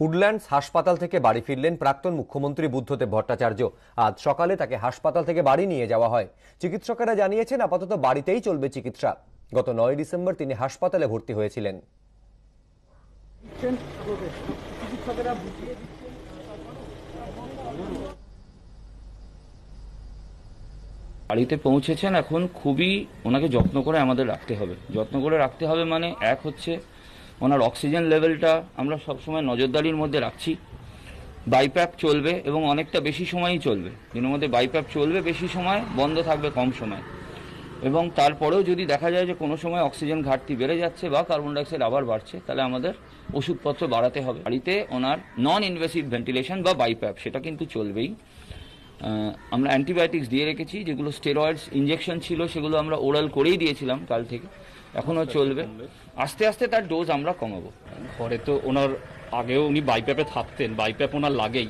Woodlands হাসপাতাল থেকে বাড়ি ফিরলেন প্রাক্তন মুখ্যমন্ত্রী বুদ্ধদেব ভট্টাচার্য। আজ সকালে তাকে হাসপাতাল থেকে বাড়ি নিয়ে যাওয়া হয়। চিকিৎসকেরা জানিয়েছেন আপাতত বাড়িতেই চলবে চিকিৎসা। গত 9 ডিসেম্বর তিনি হাসপাতালে ভর্তি হয়েছিলেন। বাড়িতে পৌঁছেছেন, এখন খুবই ওনাকে যত্ন করে আমাদের রাখতে হবে। মানে এক হচ্ছে ওনার অক্সিজেন লেভেলটা আমরা সবসময় নজরদারির মধ্যে রাখছি। বাইপ্যাপ চলবে এবং অনেকটা বেশি সময়ই চলবে, দিনের মধ্যে বাইপ্যাপ চলবে বেশি সময়, বন্ধ থাকবে কম সময়। এবং তারপরেও যদি দেখা যায় যে কোনো সময় অক্সিজেন ঘাটতি বেড়ে যাচ্ছে বা কার্বন ডাইঅক্সাইড আবার বাড়ছে, তাহলে আমাদের ওষুধপত্র বাড়াতে হবে। বাড়িতে ওনার নন ইনভেসিভ ভেন্টিলেশন বা বাইপ্যাপ সেটা কিন্তু চলবেই। আমরা অ্যান্টিবায়োটিক্স দিয়ে রেখেছি, যেগুলো স্টেরয়েডস ইঞ্জেকশন ছিল সেগুলো আমরা ওরাল করেই দিয়েছিলাম কাল থেকে, এখনও চলবে। আস্তে আস্তে তার ডোজ আমরা কমাবো। ঘরে তো ওনার আগেও উনি বাইপ্যাপে থাকতেন, বাইপ্যাপ ওনার লাগেই,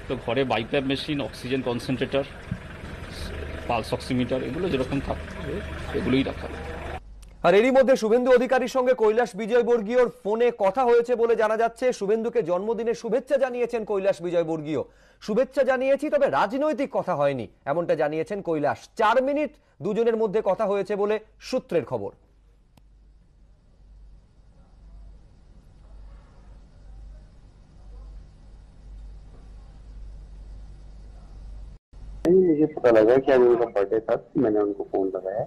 তো ঘরে BiPAP machine, oxygen concentrator, pulse oximeter এগুলো যেরকম থাকবে এগুলোই রাখা। আর এরই মধ্যে শুভেন্দু অধিকারীর সঙ্গে কৈলাস বিজয়বর্গীয়র ফোনে কথা হয়েছে বলে জানা যাচ্ছে। শুভেন্দুকে জন্মদিনের শুভেচ্ছা জানিয়েছেন কৈলাস বিজয়বর্গীয়। শুভেচ্ছা জানিয়েছি, তবে রাজনৈতিক কথা হয়নি, এমনটা জানিয়েছেন কৈলাস। 4 মিনিট দুজনের মধ্যে কথা হয়েছে বলে সূত্রের খবর। मुझे पता लगा कि आज उनका बर्थडे था, मैंने उनको फोन लगाया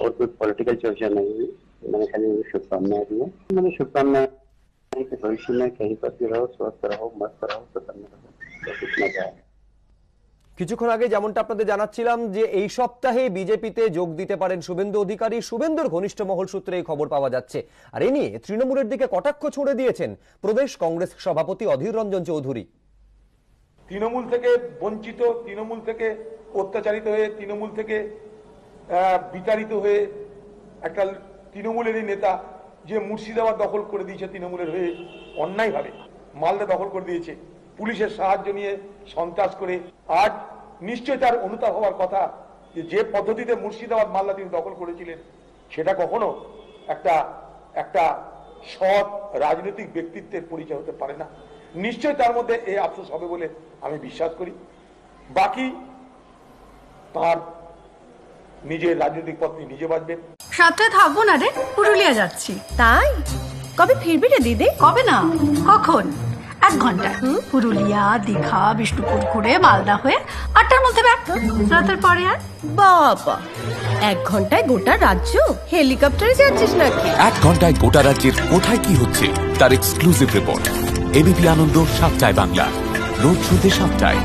और कुछ पॉलिटिकल चर्चा नहीं हुई। मैंने खाली उनको शुभकामनाएं दी। मैंने शुभकामनाएं कि भविष्य में कहीं पर भी रहो, स्वस्थ रहो, मस्त रहो, प्रसन्न रहो, इतना चाहे। কিছুক্ষণ আগে যেমনটা আপনাদের জানাচ্ছিলাম যে এই সপ্তাহে বিজেপিতে যোগ দিতে পারেন শুভেন্দু অধিকারী। শুভেন্দুর ঘনিষ্ঠ মহল সূত্রে এই খবর পাওয়া যাচ্ছে। আর এ নিয়ে তৃণমূলের দিকে কটাক্ষ ছুড়ে দিয়েছেন প্রদেশ কংগ্রেস সভাপতি অধীর রঞ্জন চৌধুরী। তৃণমূল থেকে বঞ্চিত, তৃণমূল থেকে অত্যাচারিত হয়ে, তৃণমূল থেকে বিতাড়িত হয়ে একটা তৃণমূলেরই নেতা যে মুর্শিদাবাদ দখল করে দিয়েছে, তৃণমূলের হয়ে অন্যায়ভাবে মালদা দখল করে দিয়েছে, পুলিশের সাহায্য নিয়ে সন্ত্রাস করে। আজ নিশ্চয় তার অনুতাপ হওয়ার কথা যে পদ্ধতিতে মুর্শিদাবাদ মালদা তিনি দখল করেছিলেন সেটা কখনো একটা সৎ রাজনৈতিক ব্যক্তিত্বের পরিচয় হতে পারে না। নিশ্চয় তার মধ্যে এই আফসোস হবে বলে আমি বিশ্বাস করি। বাকি তার নিজের রাজনৈতিক পথ নিজে বাঁচবেন। সাথে থাকবো না রে, পুরুলিয়া যাচ্ছি। তাই কবে ফিরবি রে দিদি? কবে না, কখন? 1 ঘন্টা। পুরুলিয়া, দীঘা, বিষ্ণুপুর ঘুরে মালদা হয়ে 8টার মধ্যে ব্যাক। রাতের পরে আর বাবা 1 ঘন্টায় গোটা রাজ্য? হেলিকপ্টারে যাচ্ছিস নাকি? 1 ঘন্টায় গোটা রাজ্যের কোথায় কি হচ্ছে তার এক্সক্লুসিভ রিপোর্ট। এবিপি আনন্দ 7টায় বাংলা, রোজ সন্ধ্যে 7টায়।